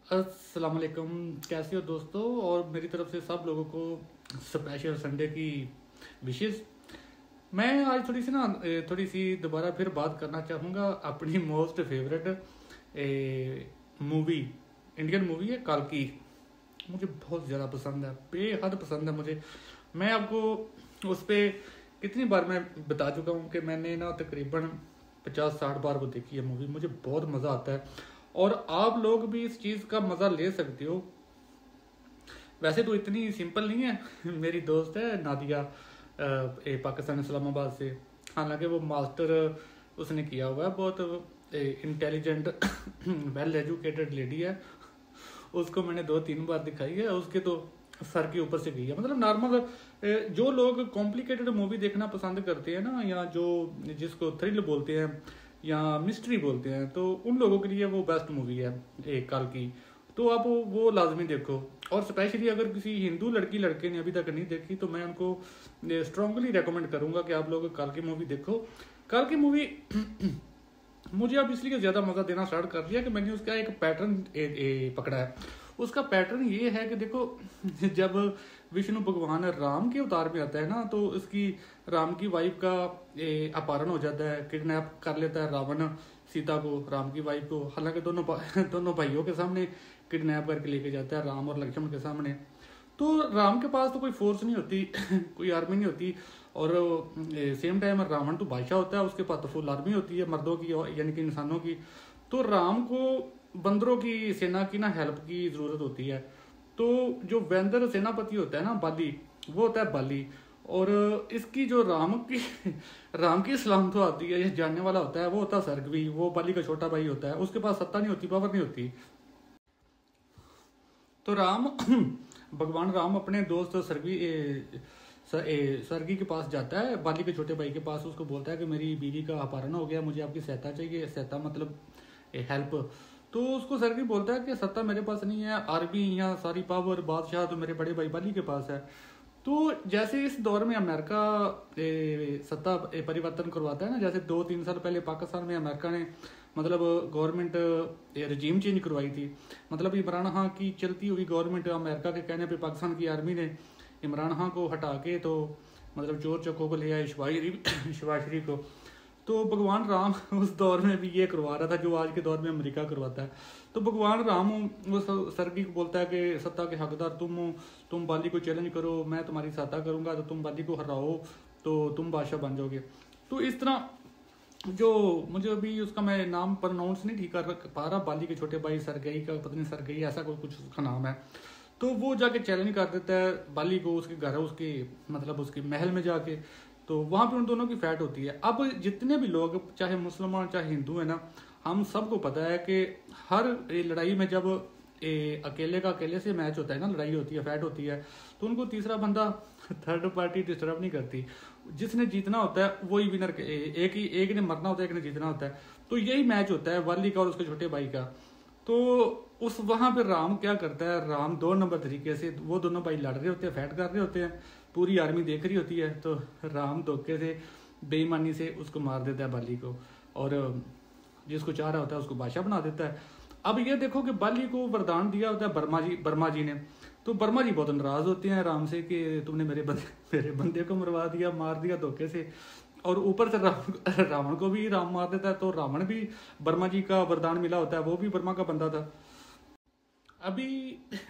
अस्सलाम वालेकुम। कैसे हो दोस्तों? और मेरी तरफ से सब लोगों को स्पेशल संडे की विशेष। मैं आज थोड़ी सी दोबारा फिर बात करना चाहूँगा अपनी most favourite movie. Indian movie है कल्कि। मुझे बहुत ज़्यादा पसंद है, बेहद पसंद है मुझे। मैं आपको उस पर कितनी बार मैं बता चुका हूँ कि मैंने ना तकरीबन 50-60 बार वो देखी है मूवी। मुझे बहुत मज़ा आता है और आप लोग भी इस चीज़ का मज़ा ले सकते हो। वैसे तो इतनी सिंपल नहीं है। मेरी दोस्त है नादिया, पाकिस्तान इस्लामाबाद से। हालांकि वो मास्टर उसने किया हुआ है, बहुत इंटेलिजेंट वेल एजुकेटेड लेडी है। उसको मैंने 2-3 बार दिखाई है, उसके तो सर के ऊपर से गई है। मतलब नॉर्मल जो लोग कॉम्प्लिकेटेड मूवी देखना पसंद करते हैं ना, या जो जिसको थ्रिल बोलते हैं या मिस्ट्री बोलते हैं, तो उन लोगों के लिए वो बेस्ट मूवी है एक काल की। तो आप वो लाजमी देखो। और स्पेशली अगर किसी हिंदू लड़की लड़के ने अभी तक नहीं देखी तो मैं उनको स्ट्रांगली रेकमेंड करूंगा कि आप लोग काल की मूवी देखो। काल की मूवी मुझे अब इसलिए ज़्यादा मज़ा देना स्टार्ट कर दिया कि मैंने उसका एक पैटर्न पकड़ा है। उसका पैटर्न ये है कि देखो, जब विष्णु भगवान राम के अवतार में आता है ना, तो उसकी राम की वाइफ का अपहरण हो जाता है, किडनैप कर लेता है रावण सीता को, राम की वाइफ को। हालांकि दोनों भाइयों के सामने किडनैप करके लेके जाता है, राम और लक्ष्मण के सामने। तो राम के पास तो कोई फोर्स नहीं होती कोई आर्मी नहीं होती। और सेम टाइम रावण तो बादशाह होता है, उसके पास तो फुल आर्मी होती है मर्दों की, यानी कि इंसानों की। तो राम को बंदरों की सेना की ना हेल्प की जरूरत होती है। तो जो वेंदर सेनापति होता है ना बाली, वो होता है बाली। और इसकी जो राम की सलाम तो आती है, ये जानने वाला होता है, वो होता है सर्गवी। वो बाली का छोटा भाई होता है, उसके पास सत्ता नहीं होती, पावर नहीं होती। तो राम भगवान राम अपने दोस्त सरगी के पास जाता है, बाली के छोटे भाई के पास। उसको बोलता है कि मेरी बीवी का अपहरण हो गया, मुझे आपकी सहायता चाहिए। सहायता मतलब हेल्प। तो उसको सरगी बोलता है कि सत्ता मेरे पास नहीं है, आर्मी या सारी पावर बादशाह तो मेरे बड़े भाई बाली के पास है। तो जैसे इस दौर में अमेरिका सत्ता परिवर्तन करवाता है ना, जैसे 2-3 साल पहले पाकिस्तान में अमेरिका ने मतलब गवर्नमेंट रजीम चेंज करवाई थी। मतलब इमरान खान की चलती हुई गवर्नमेंट, अमेरिका के कहने पे पाकिस्तान की आर्मी ने इमरान खान को हटा के तो मतलब चोर चक्कों को ले आए, शहबाज शरीफ को। तो भगवान राम उस दौर में भी ये करवा रहा था जो आज के दौर में अमेरिका करवाता है। तो भगवान राम वो सरगी को बोलता है कि सत्ता के हकदार तुम हो, तुम बाली को चैलेंज करो, मैं तुम्हारी सहायता करूंगा, तो तुम बाली को हराओ तो तुम बादशाह बन जाओगे। तो इस तरह जो मुझे अभी उसका मैं नाम प्रोनाउंस नहीं ठीक कर पा रहा, बाली के छोटे भाई सरगई का, पत्नी सरगई ऐसा कोई कुछ उसका नाम है। तो वो जाके चैलेंज कर देता है बाली को उसके घर, उसके मतलब उसके महल में जाके। तो वहां पे उन दोनों की फाइट होती है। अब जितने भी लोग, चाहे मुसलमान चाहे हिंदू है ना, हम सबको पता है कि हर लड़ाई में जब अकेले का अकेले से मैच होता है ना, लड़ाई होती है, फाइट होती है, तो उनको तीसरा बंदा थर्ड पार्टी डिस्टर्ब नहीं करती। जिसने जीतना होता है वही विनर, एक ने मरना होता है, एक ने जीतना होता है। तो यही मैच होता है वाली का और उसके छोटे भाई का। तो उस वहां पे राम क्या करता है, राम 2 नंबर तरीके से, वो दोनों भाई लड़ रहे होते हैं, फाइट कर रहे होते हैं, पूरी आर्मी देख रही होती है, तो राम धोखे से बेईमानी से उसको मार देता है बाली को, और जिसको चाह रहा होता है उसको बादशाह बना देता है। अब ये देखो कि बाली को वरदान दिया होता है वर्मा जी ने। तो वर्मा जी बहुत नाराज होते हैं राम से कि तुमने मेरे बंदे को मरवा दिया, मार दिया धोखे से। और ऊपर से रावण को भी राम मार देता है। तो रावण भी वर्मा जी का वरदान मिला होता है, वो भी वर्मा का बंदा था। अभी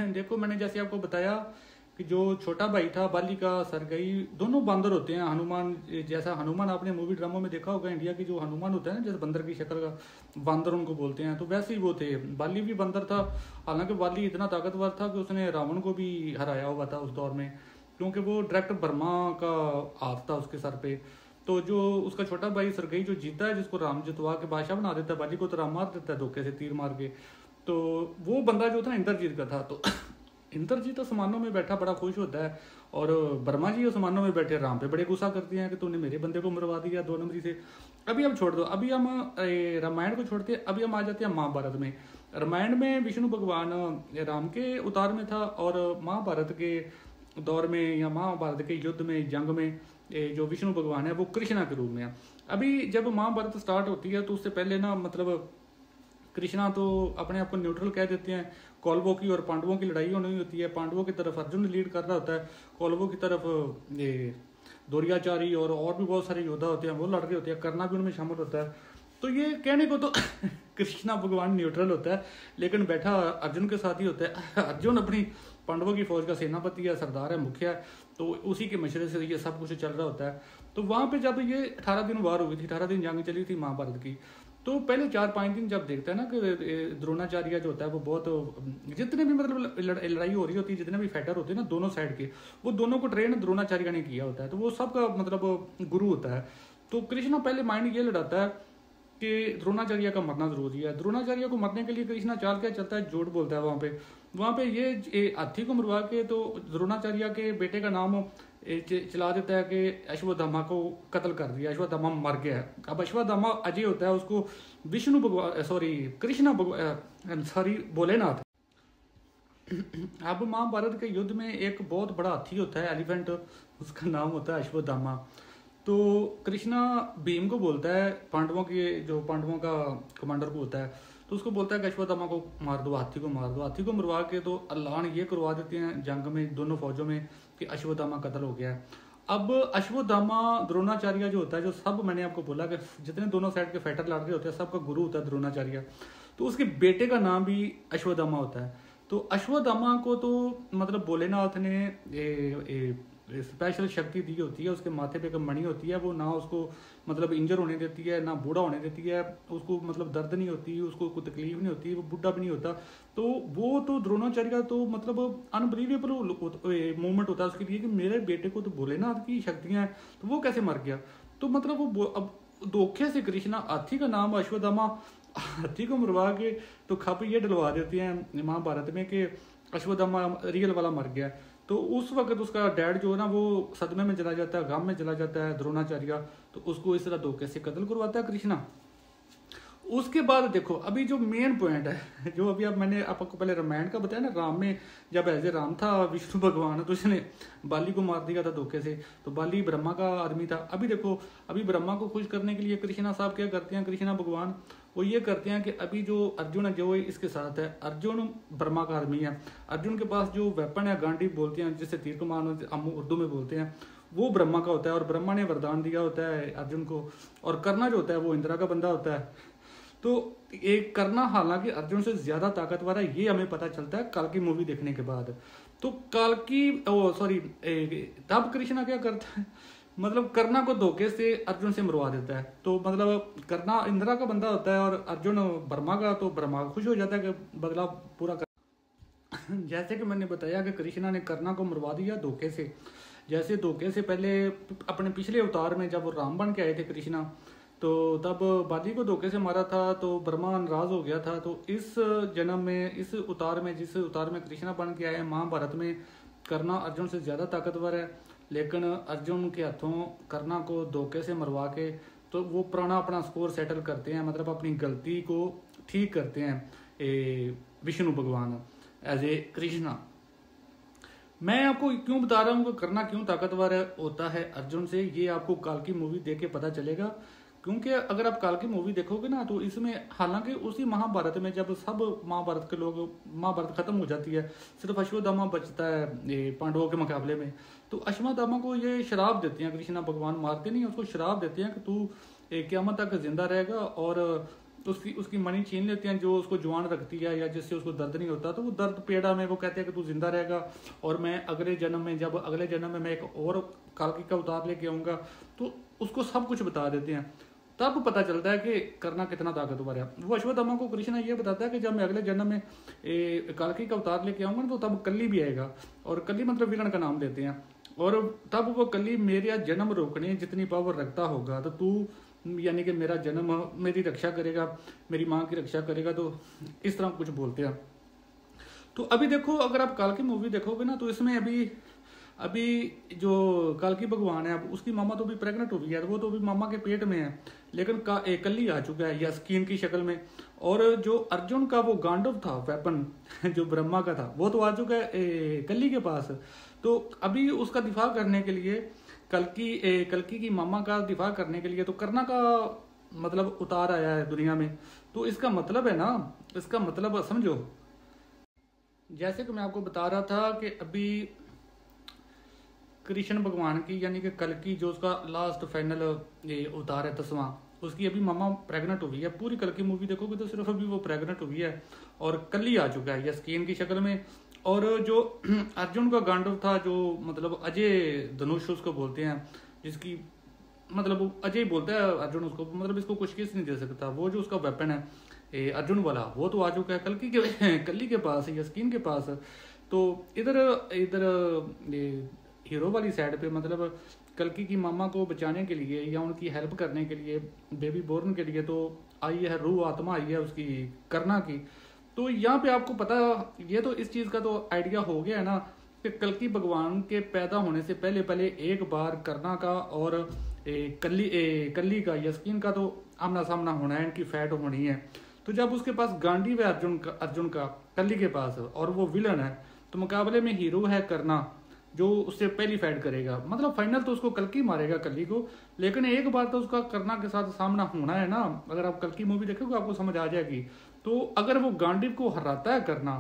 देखो, मैंने जैसे आपको बताया कि जो छोटा भाई था बाली का, सरगई, दोनों बांदर होते हैं। हनुमान, जैसा हनुमान आपने मूवी ड्रामों में देखा होगा, इंडिया की जो हनुमान होता है ना, जैसे बंदर की शक्ल का, बांदर उनको बोलते हैं, तो वैसे ही वो थे। बाली भी बंदर था। हालांकि बाली इतना ताकतवर था कि उसने रावण को भी हराया हुआ था उस दौर में, क्योंकि वो डायरेक्ट ब्रह्मा का हाथ था उसके सर पे। तो जो उसका छोटा भाई सरगई जो जीता है, जिसको राम जितवा के बादशाह बना देता है, बाली को तो राम मार देता है धोखे से, तीर मार के। तो वो बंदा जो था ना, इंद्रजीत का था। तो इंद्रजीत आसमानों में बैठा बड़ा खुश होता है, और वर्मा जी आसमानों में बैठे राम पे बड़े गुस्सा करते हैं कि तूने मेरे बंदे को मरवा दिया 2 नंबरी से। अभी हम छोड़ दो, अभी हम रामायण को छोड़ते, अभी हम आ जाते हैं महाभारत में। रामायण में विष्णु भगवान राम के अवतार में था, और महाभारत के दौर में या महाभारत के युद्ध में, जंग में, जो विष्णु भगवान है वो कृष्णा के रूप में है। अभी जब महाभारत स्टार्ट होती है तो उससे पहले ना, मतलब कृष्णा तो अपने आप को न्यूट्रल कह देते हैं। कौरवों की और पांडवों की लड़ाई होनी होती है, पांडवों की तरफ अर्जुन लीड कर रहा होता है, कौरवों की तरफ ये द्रोणाचार्य और भी बहुत सारे योद्धा होते हैं, वो लड़ रहे होते हैं, कर्ण भी उनमें शामिल होता है। तो ये कहने को तो कृष्णा भगवान न्यूट्रल होता है, लेकिन बैठा अर्जुन के साथ ही होता है। अर्जुन अपनी पांडवों की फौज का सेनापति है, सरदार है, मुखिया है, तो उसी के मशवरे से ये सब कुछ चल रहा होता है। तो वहाँ पे जब ये 18 दिन वार हुई थी, 18 दिन जंग चली थी महाभारत की, तो पहले 4-5 दिन जब देखते हैं ना कि द्रोणाचार्य जो होता है वो बहुत, जितने भी मतलब लड़ाई हो रही होती है, जितने भी फाइटर होते हैं ना दोनों साइड के, वो दोनों को ट्रेन द्रोणाचार्य ने किया होता है, तो वो सबका मतलब गुरु होता है। तो कृष्णा पहले माइंड ये लड़ाता है कि द्रोणाचार्य का मरना जरूरी है। द्रोणाचार्य को मरने के लिए कृष्णा चाल क्या चलता है, झूठ बोलता है वहाँ पे ये हाथी को मरवा के तो द्रोणाचार्य के बेटे का नाम चला देता है कि अश्वत्थामा को कत्ल कर दिया, अश्वत्थामा मर गया है। अब अश्वत्थामा अजय होता है, उसको विष्णु भगवान कृष्णा भोलेनाथ। अब महाभारत के युद्ध में एक बहुत बड़ा हाथी होता है, एलिफेंट, उसका नाम होता है अश्वत्थामा। तो कृष्णा भीम को बोलता है, पांडवों का कमांडर को होता है, तो उसको बोलता है कि अश्वत्थामा को मार दो, हाथी को मार दो। हाथी को मरवा के तो अल्लाह ये करवा देते हैं जंग में दोनों फौजों में कि अश्वत्थामा कत्ल हो गया है। अब अश्वत्थामा द्रोणाचार्य जो होता है, जो सब मैंने आपको बोला कि जितने दोनों साइड के फाइटर लड़ रहे होते हैं सबका गुरु होता है द्रोणाचार्य, तो उसके बेटे का नाम भी अश्वत्थामा होता है। तो अश्वत्थामा को तो मतलब भोलेनाथ ने स्पेशल शक्ति दी होती है, उसके माथे पे एक मणि होती है, वो ना उसको मतलब इंजर होने देती है, ना बूढ़ा होने देती है, उसको मतलब दर्द नहीं होती, उसको कोई तकलीफ नहीं होती, वो बूढ़ा भी नहीं होता। तो वो तो द्रोणाचार्य का तो मतलब अनबिलीवेबल मूवमेंट होता है उसके लिए कि मेरे बेटे को तो भोलेनाथ की शक्तियां हैं, तो वो कैसे मर गया। तो मतलब वो अब धोखे से कृष्णा हाथी का नाम अश्वत्थामा, हाथी को मरवा के तो खप ये डलवा देते हैं महाभारत में कि अश्वत्थामा रियल वाला मर गया। तो उस वक्त उसका डैड जो है ना वो सदमे में चला जाता है, गम में चला जाता है द्रोणाचार्य, तो उसको इस तरह धोखे से कत्ल करवाता है कृष्णा। उसके बाद देखो अभी जो मेन पॉइंट है, जो अभी अब मैंने आपको पहले रामायण का बताया ना, राम में जब ऐसे राम था विष्णु भगवान, तो उसने बाली को मार दिया था धोखे से, तो बाली ब्रह्मा का आदमी था। अभी देखो अभी ब्रह्मा को खुश करने के लिए कृष्णा साहब क्या करते हैं, कृष्णा भगवान वो ये करते हैं कि अभी जो अर्जुन है जो इसके साथ है, अर्जुन ब्रह्मा का आदमी है, अर्जुन के पास जो वेपन है गांडी बोलते हैं जिससे तीर कमान हम उर्दू में बोलते हैं, वो ब्रह्मा का होता है, और ब्रह्मा ने वरदान दिया होता है अर्जुन को। और कर्णा जो होता है वो इंदिरा का बंदा होता है। तो एक कर्णा हालांकि अर्जुन से ज्यादा ताकतवर है, ये हमें पता चलता है कल की मूवी देखने के बाद। तो कल की तब कृष्णा क्या करता है, मतलब कर्णा को धोखे से अर्जुन से मरवा देता है। तो मतलब कर्णा इंदिरा का बंदा होता है और अर्जुन ब्रह्मा का, तो ब्रह्मा खुश हो जाता है कि बदला पूरा कर। जैसे कि मैंने बताया कि कृष्णा ने कर्णा को मरवा दिया धोखे से। जैसे धोखे से पहले अपने पिछले अवतार में जब वो राम बन के आए थे कृष्णा, तो तब बाली को धोखे से मारा था, तो ब्रह्मा नाराज हो गया था। तो इस जन्म में, इस अवतार में, जिस अवतार में कृष्णा बन के आए महाभारत में, कर्णा अर्जुन से ज्यादा ताकतवर है, लेकिन अर्जुन के हाथों कर्णा को धोखे से मरवा के तो वो पुराना अपना स्कोर सेटल करते हैं, मतलब अपनी गलती को ठीक करते हैं विष्णु भगवान एज ए कृष्णा। मैं आपको क्यों बता रहा हूँ कि कर्णा क्यों ताकतवर होता है अर्जुन से, ये आपको काल की मूवी देख के पता चलेगा। क्योंकि अगर आप काल की मूवी देखोगे ना, तो इसमें हालांकि उसी महाभारत में जब सब महाभारत के लोग, महाभारत खत्म हो जाती है, सिर्फ अश्वत्थामा बचता है पांडवों के मुकाबले में, तो अश्वत्थामा को ये शराब देते हैं, कृष्णा भगवान मारते नहीं, उसको शराब देते हैं कि तू क़यामत तक जिंदा रहेगा, और उसकी मणि छीन लेते हैं जो उसको जवान रखती है या जिससे उसको दर्द नहीं होता, तो वो दर्द पेड़ा में वो कहते हैं कि तू जिंदा रहेगा, और मैं अगले जन्म में, जब अगले जन्म में मैं एक और कालकी का अवतार लेके आऊंगा, तो उसको सब कुछ बता देते हैं। तब पता चलता है कि कर्णा कितना ताकतवर है। वो अश्वत्थामा को कृष्णा ये बताता है कि जब मैं अगले जन्म में कालकी का अवतार लेके आऊंगा तो तब कल्ली भी आएगा, और कल्ली मतलब विलन का नाम देते हैं, और तब वो कल्ली मेरा जन्म रोकने जितनी पावर रखता होगा, तो तू यानी कि मेरा जन्म, मेरी रक्षा करेगा, मेरी माँ की रक्षा करेगा, तो इस तरह कुछ बोलते हैं। तो अभी देखो अगर आप काल की मूवी देखोगे ना, तो इसमें अभी जो कालकी भगवान है, उसकी मामा तो भी प्रेग्नेंट हो गई है, वो तो भी मामा के पेट में है, लेकिन कल्ली आ चुका है या स्किन की शक्ल में। और जो अर्जुन का वो गांडव था वेपन जो ब्रह्मा का था, वो तो आ चुका है कल्ली के पास। तो अभी उसका दिफा करने के लिए, कल्की की मामा का दिफा करने के लिए, तो कर्णा का मतलब उतार आया है दुनिया में। तो इसका मतलब है ना, इसका मतलब समझो, जैसे कि मैं आपको बता रहा था कि अभी कृष्ण भगवान की यानी कि कल की जो उसका लास्ट फाइनल ये उतार है 10वां, उसकी अभी मामा प्रेग्नेंट हुई है। पूरी कल की मूवी देखोगे तो सिर्फ अभी वो प्रेग्नेंट हुई है और कल ही आ चुका है यस्कीन की शक्ल में। और जो अर्जुन का गांडव था, जो मतलब अजय धनुष उसको बोलते हैं, जिसकी मतलब अजय बोलता है अर्जुन उसको, मतलब इसको कुछ किस नहीं दे सकता, वो जो उसका वेपन है अर्जुन वाला, वो तो आ चुका है कल्ली के पास, यस्कीन के पास। तो इधर इधर ये हीरो वाली साइड पे मतलब कल्कि की मामा को बचाने के लिए या उनकी हेल्प करने के लिए, बेबी बोर्न के लिए तो आई है, रूह आत्मा आई है उसकी करना की। तो यहाँ पे आपको पता, ये तो इस चीज़ का तो आइडिया हो गया है ना कि कल्कि भगवान के पैदा होने से पहले पहले एक बार करना का और कल्ली का यस्कीन का तो आमना सामना होना है, इनकी फैट होनी है। तो जब उसके पास गांडीव है अर्जुन का कल्ली के पास, और वो विलन है, तो मुकाबले में हीरो है करना जो उससे पहली फाइट करेगा। मतलब फाइनल तो उसको कल्कि मारेगा कल्ली को, लेकिन एक बार तो उसका करना के साथ सामना होना है ना। अगर आप कल्कि मूवी देखोगे आपको समझ आ जाएगी। तो अगर वो गांडीव को हराता है करना,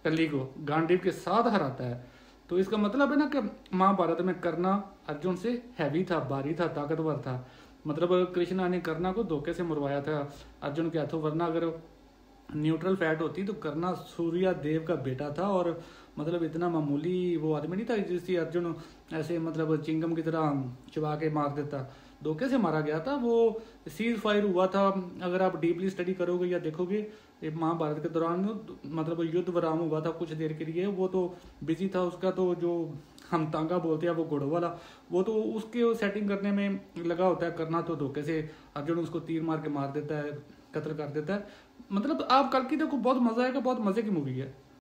कल्ली को गांडीव के साथ हराता है, तो इसका मतलब है ना कि महाभारत में करना अर्जुन से हैवी था, भारी था, ताकतवर था। मतलब कृष्णा ने करना को धोखे से मरवाया था अर्जुन के हाथों, वरना अगर न्यूट्रल फैट होती तो करना सूर्या देव का बेटा था और मतलब इतना मामूली वो आदमी नहीं था जिससे अर्जुन ऐसे मतलब चिंगम की तरह चबा के मार देता। धोखे से मारा गया था वो, सीज फायर हुआ था। अगर आप डीपली स्टडी करोगे या देखोगे महाभारत के दौरान मतलब युद्ध विराम हुआ था कुछ देर के लिए, वो तो बिजी था उसका, तो जो हम तांगा बोलते हैं वो घोड़ों वाला, वो तो उसके सेटिंग करने में लगा होता है। करना तो धोखे से अर्जुन उसको तीर मार के मार देता है, कत्ल कर देता है। मतलब आप कल की देखो, बहुत मजा आएगा, बहुत मजे की मूवी है।